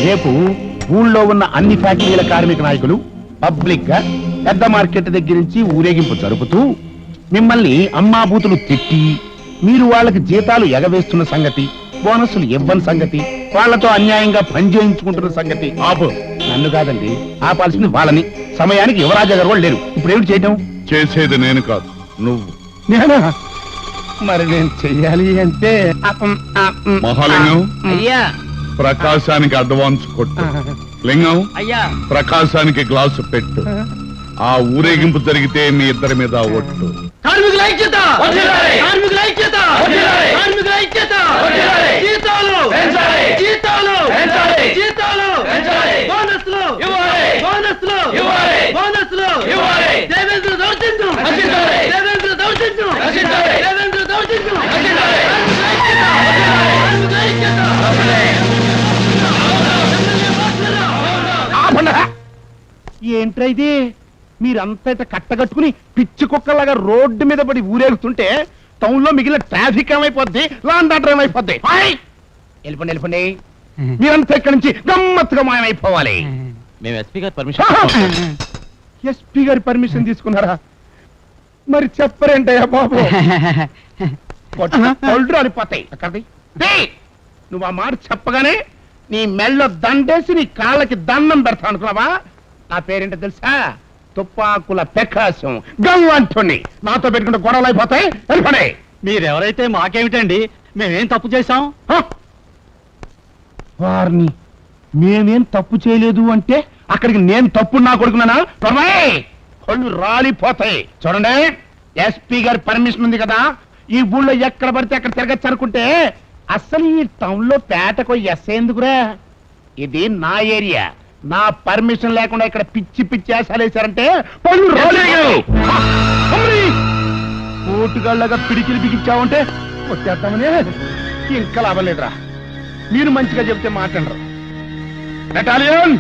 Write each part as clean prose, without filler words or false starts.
రేపు ఊళ్ళో ఉన్న అన్ని ఫ్యాక్టరీల కార్మిక నాయకులు పబ్లిక్ గా పెద్ద మార్కెట్ దగ్గర నుంచి ఊరేగింపు జరుపుతూ మిమ్మల్ని అమ్మాబూతులు తిట్టి మీరు వాళ్ళకి జీతాలు ఎగవేస్తున్న సంగతి, బోనస్సులు ఇవ్వని సంగతి, వాళ్లతో అన్యాయంగా పనిచేయించుకుంటున్న సంగతి ఆపు. నన్ను కాదండి ఆపాల్సింది వాళ్ళని. సమయానికి యువరాజు గారు వాళ్ళు లేరు. ఇప్పుడు ఏమిటి చేయటం? చేసేది నేను కాదు, నువ్వు. నేనా? మరి నేను చెయ్యాలి అంటే మహాలింగం, అయ్యా. ప్రకాశానికి అడ్వాన్స్ కొట్టు. లింగం, అయ్యా. ప్రకాశానికి గ్లాసు పెట్టు. ఆ ఊరేగింపు జరిగితే మీ ఇద్దరి మీద ఒట్టు. కార్మికుల ఐక్యత! కార్మికుల ఐక్యత! కార్మికుల ఐక్యత! జీతాలు! జీతాలు! జీతాలు! బోనస్లు! బోనస్లు! బోనస్లు! దేవేంద్ర దౌర్జన్యం! దేవేంద్ర దౌర్జన్యం! దేవేంద్ర దౌర్జన్యం! కార్మికుల ఐక్యత! ఏంట్రా ఇది? మీరంతా కట్టగట్టుకుని పిచ్చి కుక్కలాగా రోడ్డు మీద పడి ఊరేగుతుంటే టౌన్ లో మిగిలిన ట్రాఫిక్ ఏమైపోద్ది, లాండ్ ఆర్డర్ ఏమైపోద్ది. వెళ్ళిపోండి వెళ్ళిపోండి. మీరంతా ఇక్కడి నుంచి గమ్మత్తుగా మాయమైపోవాలి. మేము ఎస్పీ గారి పర్మిషన్. ఎస్పీ గారి పర్మిషన్ తీసుకున్నారా? మరి చెప్పరేంటయ్యా బాబు? పళ్ళు అనిపోతాయి. అక్కడి నువ్వు ఆ మాట చెప్పగానే నీ మెళ్ళో దండేసి నీ కాళ్ళకి దండం పెడతా అనుకున్నావా? నా పేరేంటో తెలుసా? తుపాకుల ప్రకాశం గంగంటుని. నాతో పెట్టుకుంటే గొడవలు అయిపోతాయి. వెళ్ళిపోండి. మీరెవరైతే మాకేమిటండి? మేమేం తప్పు చేశాం? వారిని మేమేం తప్పు చేయలేదు అంటే అక్కడికి నేను తప్పు నా కొడుకున్నానా? కళ్ళు రాలిపోతాయి. చూడండి, ఎస్పీ గారి పర్మిషన్ ఉంది కదా, ఈ ఊళ్ళో ఎక్కడ పడితే అక్కడ తిరగచ్చు అనుకుంటే అసలు ఈ టౌన్ లో పేటకు ఎస్ ఎందుకురా? ఇది నా ఏరియా. నా పర్మిషన్ లేకుండా ఇక్కడ పిచ్చి పిచ్చి వేసాలేశారంటే పళ్ళు రాలేదు. కోటుగాళ్ళగా పిడికిలు బిగించావంటే వచ్చేద్దామని. ఇంకా లాభం లేదురా. మీరు మంచిగా చెబితే మాట్లాడరు. బెటాలియన్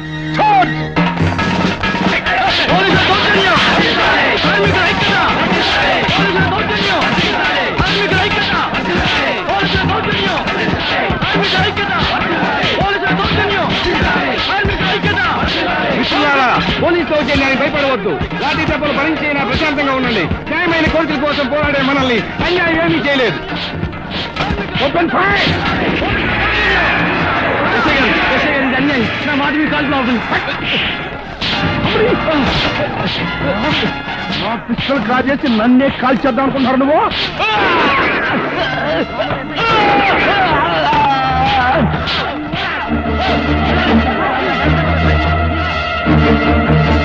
పోలీసు దౌర్జన్యానికి భయపడవద్దు. లాఠీ దెబ్బలు భరించైనా ప్రశాంతంగా ఉండండి. న్యాయమైన కోర్టుల కోసం పోరాడే మనల్ని అన్యాయం ఏమీ చేయలేదు. Open fire! అన్యాయం నా మాట మీ కాల్పులు అవుతుంది. నా పిస్టల్ కాజేసి నన్నే కాల్ చేద్దాం అనుకుంటున్నారు నువ్వు?